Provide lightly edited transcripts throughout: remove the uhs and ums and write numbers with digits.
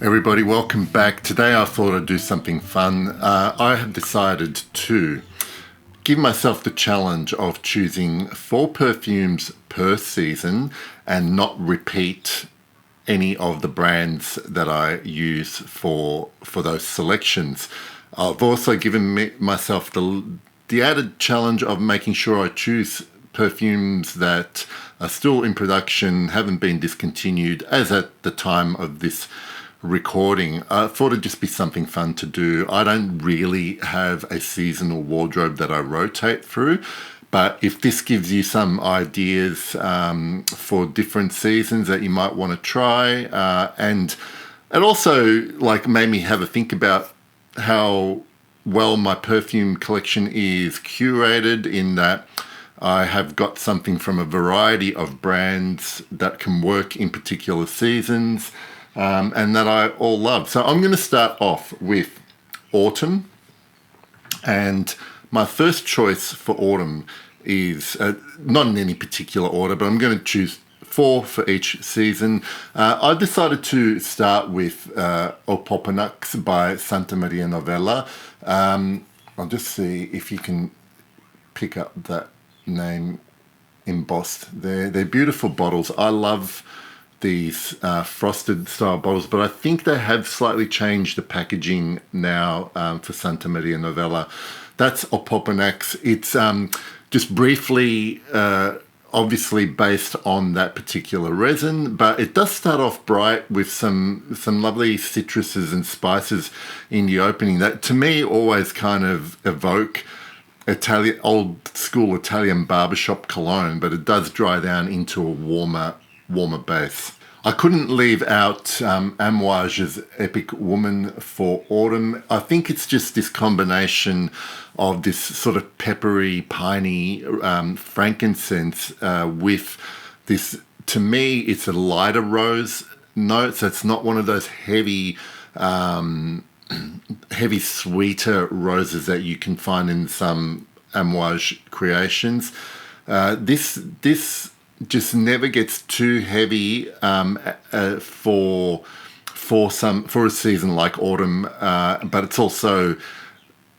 Everybody, welcome back. Today I thought I'd do something fun. I have decided to give myself the challenge of choosing 4 perfumes per season and not repeat any of the brands that I use for those selections. I've also given myself the added challenge of making sure I choose perfumes that are still in production, haven't been discontinued as at the time of this recording. I thought it'd just be something fun to do. I don't really have a seasonal wardrobe that I rotate through, but if this gives you some ideas for different seasons that you might want to try, and it also made me have a think about how well my perfume collection is curated, in that I have got something from a variety of brands that can work in particular seasons, and that I all love. So I'm going to start off with autumn, and my first choice for autumn is not in any particular order, but I'm going to choose 4 for each season. I decided to start with Opopanax by Santa Maria Novella. I'll just see if you can pick up that name embossed there. They're beautiful bottles. I love these frosted style bottles, but I think they have slightly changed the packaging now for Santa Maria Novella. That's Opopanax. It's just briefly obviously based on that particular resin, but it does start off bright with some lovely citruses and spices in the opening that to me always kind of evoke old school Italian barbershop cologne, but it does dry down into a warmer base. I couldn't leave out Amouage's Epic Woman for autumn. I think it's just this combination of this sort of peppery, piney frankincense with this, to me, it's a lighter rose note, so it's not one of those heavy, sweeter roses that you can find in some Amouage creations. This just never gets too heavy for a season like autumn, but it's also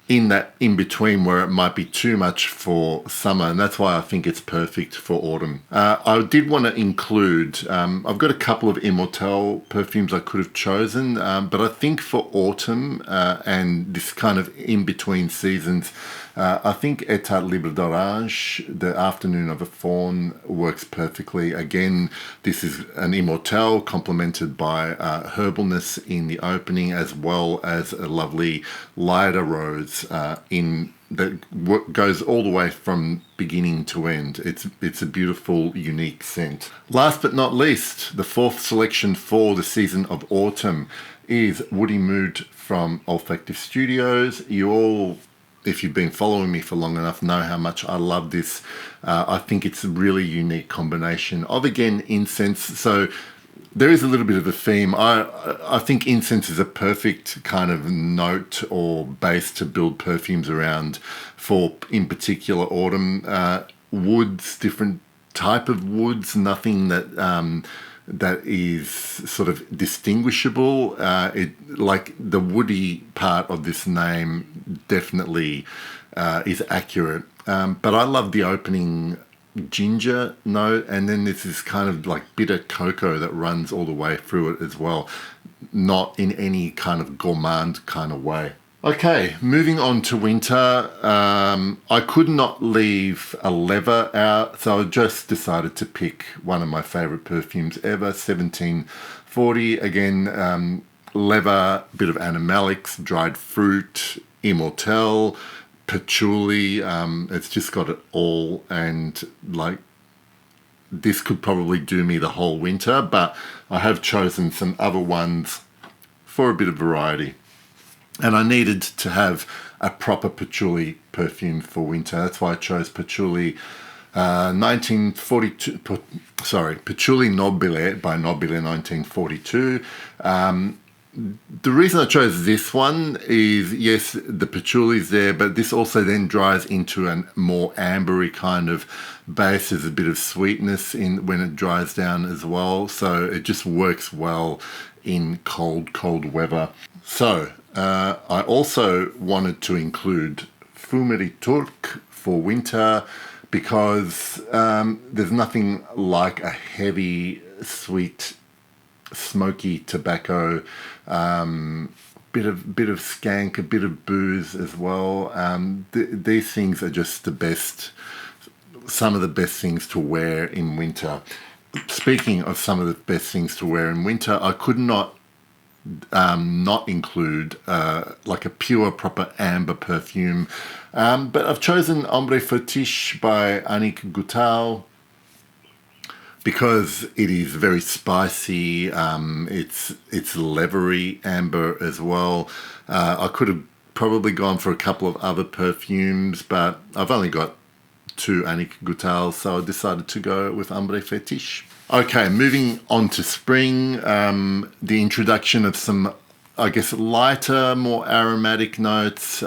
in that in between where it might be too much for summer, and that's why I think it's perfect for autumn. I did want to include, I've got a couple of Immortelle perfumes I could have chosen, but I think for autumn and this kind of in between seasons, I think Etat Libre d'Orange, The Afternoon of a Fawn, works perfectly. Again, this is an Immortelle complemented by herbalness in the opening, as well as a lovely lighter rose in that goes all the way from beginning to end. It's a beautiful, unique scent. Last but not least, the 4th selection for the season of autumn is Woody Mood from Olfactive Studios. You all, if you've been following me for long enough, know how much I love this. I think it's a really unique combination of, again, incense. So there is a little bit of a theme. I think incense is a perfect kind of note or base to build perfumes around for, in particular, autumn. Woods, different type of woods, nothing that is sort of distinguishable. Like the woody part of this name definitely is accurate. But I love the opening ginger note, and then there's this kind of like bitter cocoa that runs all the way through it as well, not in any kind of gourmand kind of way. Okay, moving on to winter. I could not leave a leather out, so I just decided to pick one of my favorite perfumes ever, 1740. Again, leather, bit of animalics, dried fruit, immortelle, patchouli. It's just got it all, and like this could probably do me the whole winter, but I have chosen some other ones for a bit of variety. And I needed to have a proper patchouli perfume for winter. That's why I chose Patchouli 1942. Patchouli Nobile by Nobile 1942. The reason I chose this one is, yes, the patchouli is there, but this also then dries into a more ambery kind of base. There's a bit of sweetness in when it dries down as well, so it just works well in cold weather. So I also wanted to include Fumeri Turk for winter because there's nothing like a heavy, sweet, smoky tobacco, bit of skank, a bit of booze as well. These things are just the best, some of the best things to wear in winter. Speaking of some of the best things to wear in winter, I could not include like a pure proper amber perfume, but I've chosen Ombre Fetiche by Annick Goutal because it is very spicy. It's leathery amber as well. I could have probably gone for a couple of other perfumes, but I've only got 2 Annick Goutal, so I decided to go with Ombre Fetiche. Okay, moving on to spring, the introduction of some, I guess, lighter, more aromatic notes,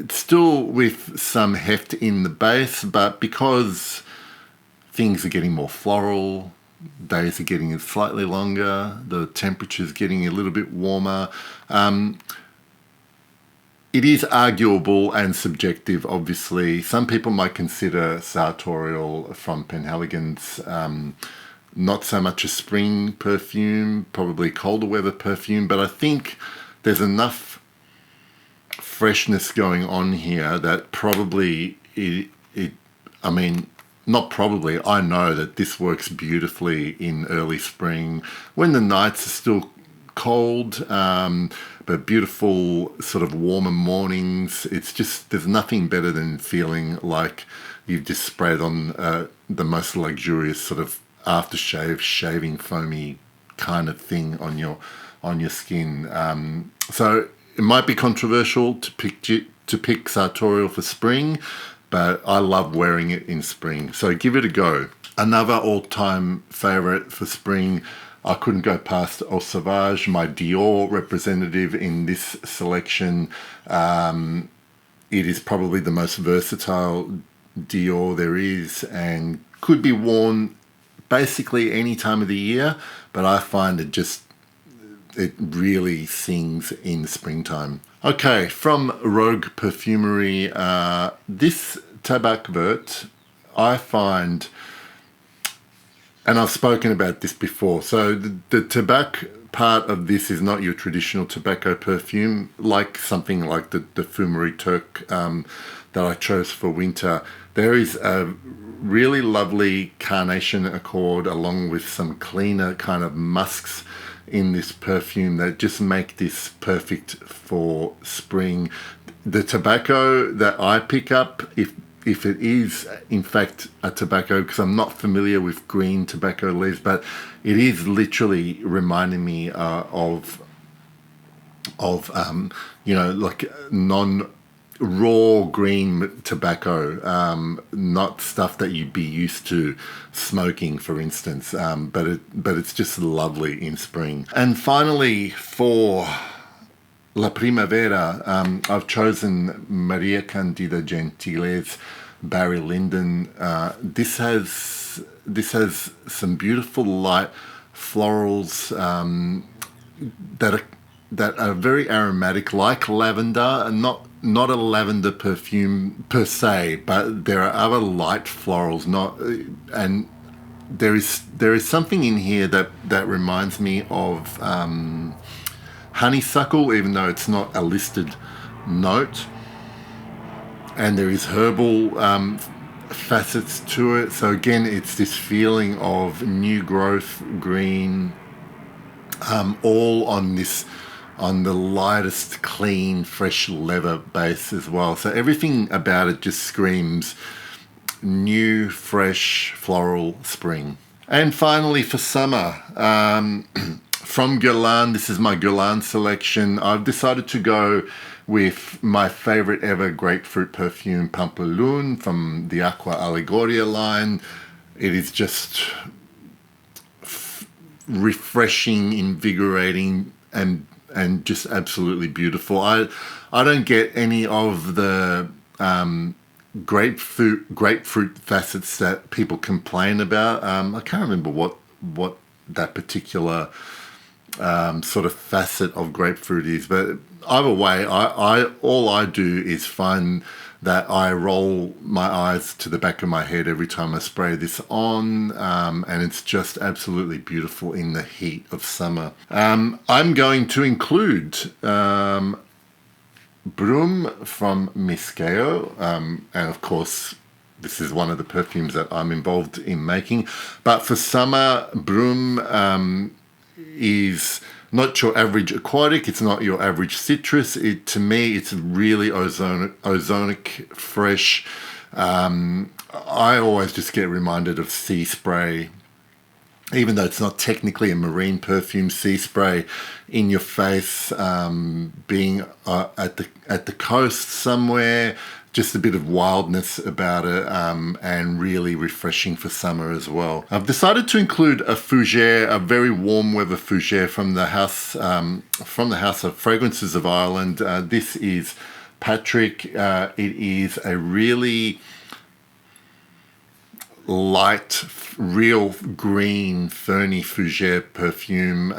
still with some heft in the base, but because things are getting more floral, days are getting slightly longer, the temperature's getting a little bit warmer. It is arguable and subjective, obviously. Some people might consider Sartorial from Penhaligon's not so much a spring perfume, probably colder weather perfume, but I think there's enough freshness going on here that probably I mean, not probably, I know that this works beautifully in early spring when the nights are still cold, but beautiful sort of warmer mornings. It's just, there's nothing better than feeling like you've just sprayed on the most luxurious sort of aftershave, shaving foamy kind of thing on your skin. So it might be controversial to pick Sartorial for spring, but I love wearing it in spring. So give it a go. Another all-time favorite for spring, I couldn't go past Eau Sauvage, my Dior representative in this selection. It is probably the most versatile Dior there is and could be worn basically any time of the year, but I find it really sings in the springtime. Okay, from Rogue Perfumery, this Tabac Vert, I find, and I've spoken about this before, so the Tabac part of this is not your traditional tobacco perfume, like something like the Fumeri Turk that I chose for winter. There is a really lovely carnation accord along with some cleaner kind of musks in this perfume that just make this perfect for spring. The tobacco that I pick up, if it is in fact a tobacco, because I'm not familiar with green tobacco leaves, but it is literally reminding me of like raw green tobacco, not stuff that you'd be used to smoking, for instance. But it's just lovely in spring. And finally, for La Primavera, I've chosen Maria Candida Gentile's Barry Lyndon. This has some beautiful light florals that are very aromatic, like lavender, and not a lavender perfume per se, but there are other light florals. And there is something in here that reminds me of honeysuckle, even though it's not a listed note. And there is herbal facets to it. So again, it's this feeling of new growth, green, all on the lightest, clean, fresh leather base as well. So everything about it just screams new, fresh, floral spring. And finally, for summer, from Guerlain, this is my Guerlain selection. I've decided to go with my favorite ever grapefruit perfume, Pampelune, from the Aqua Allegoria line. It is just refreshing, invigorating, and just absolutely beautiful. I don't get any of the grapefruit facets that people complain about. I can't remember what that particular sort of facet of grapefruit is, but either way, I all I do is find that I roll my eyes to the back of my head every time I spray this on, and it's just absolutely beautiful in the heat of summer. I'm going to include Broom from Miskeo, and of course this is one of the perfumes that I'm involved in making. But for summer, Broom is not your average aquatic, it's not your average citrus. To me, it's really ozonic, fresh. I always just get reminded of sea spray. Even though it's not technically a marine perfume, sea spray in your face, being at the coast somewhere, just a bit of wildness about it, and really refreshing for summer as well. I've decided to include a fougere, a very warm weather fougere from the House of Fragrances of Ireland. This is Patrick. It is a really light, real green, ferny fougere perfume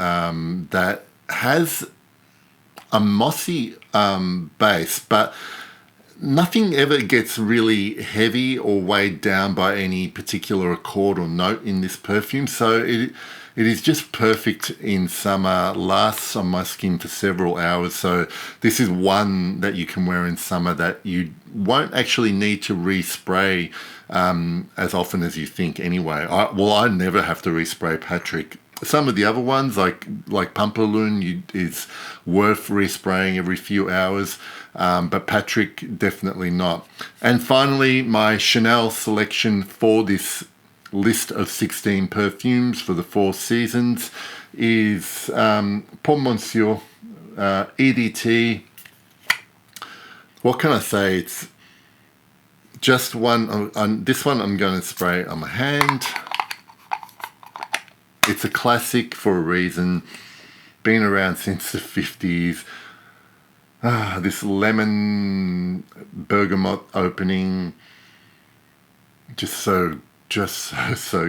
that has a mossy base, but nothing ever gets really heavy or weighed down by any particular accord or note in this perfume. So it is just perfect in summer, lasts on my skin for several hours. So this is one that you can wear in summer that you won't actually need to respray as often as you think anyway. I never have to respray Patrick. Some of the other ones, like Pampaloon, is worth respraying every few hours, but Patrick, definitely not. And finally, my Chanel selection for this list of 16 perfumes for the 4 seasons is Pour Monsieur EDT. What can I say? It's just one. This one I'm going to spray on my hand. It's a classic for a reason. Been around since the 50s. This lemon bergamot opening, just so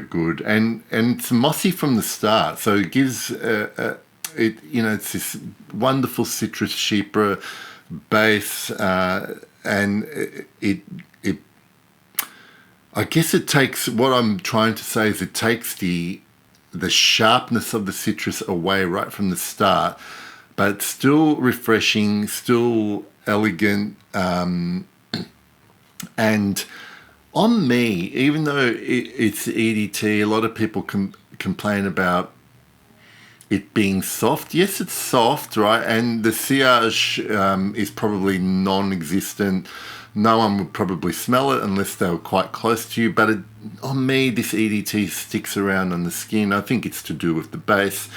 good, and it's mossy from the start. So it gives it's this wonderful citrus chypre base, and it. I guess it takes, what I'm trying to say is it takes the sharpness of the citrus away right from the start, but still refreshing, still elegant, and on me, even though it's EDT, a lot of people complain about it being soft. Yes, it's soft, right? And the sillage is probably non-existent. No one would probably smell it unless they were quite close to you. But on me, this EDT sticks around on the skin. I think it's to do with the base.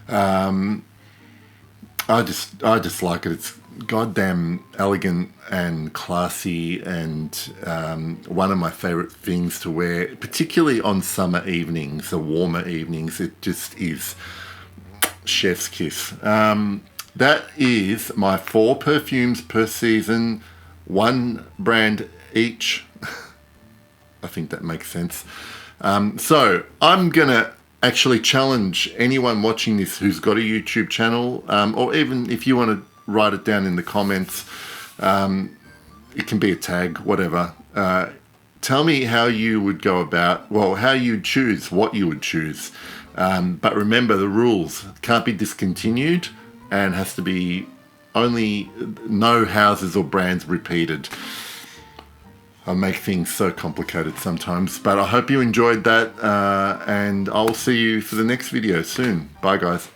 I just like it. It's goddamn elegant and classy, and one of my favorite things to wear, particularly on summer evenings or warmer evenings. It just is chef's kiss. That is my 4 perfumes per season, 1 brand each. I think that makes sense. So I'm gonna actually challenge anyone watching this who's got a YouTube channel, or even if you want to write it down in the comments, it can be a tag, whatever. Tell me how you would go about, how you choose, what you would choose. But remember the rules. It can't be discontinued and has to be only no houses or brands repeated. I make things so complicated sometimes, but I hope you enjoyed that, and I'll see you for the next video soon. Bye guys.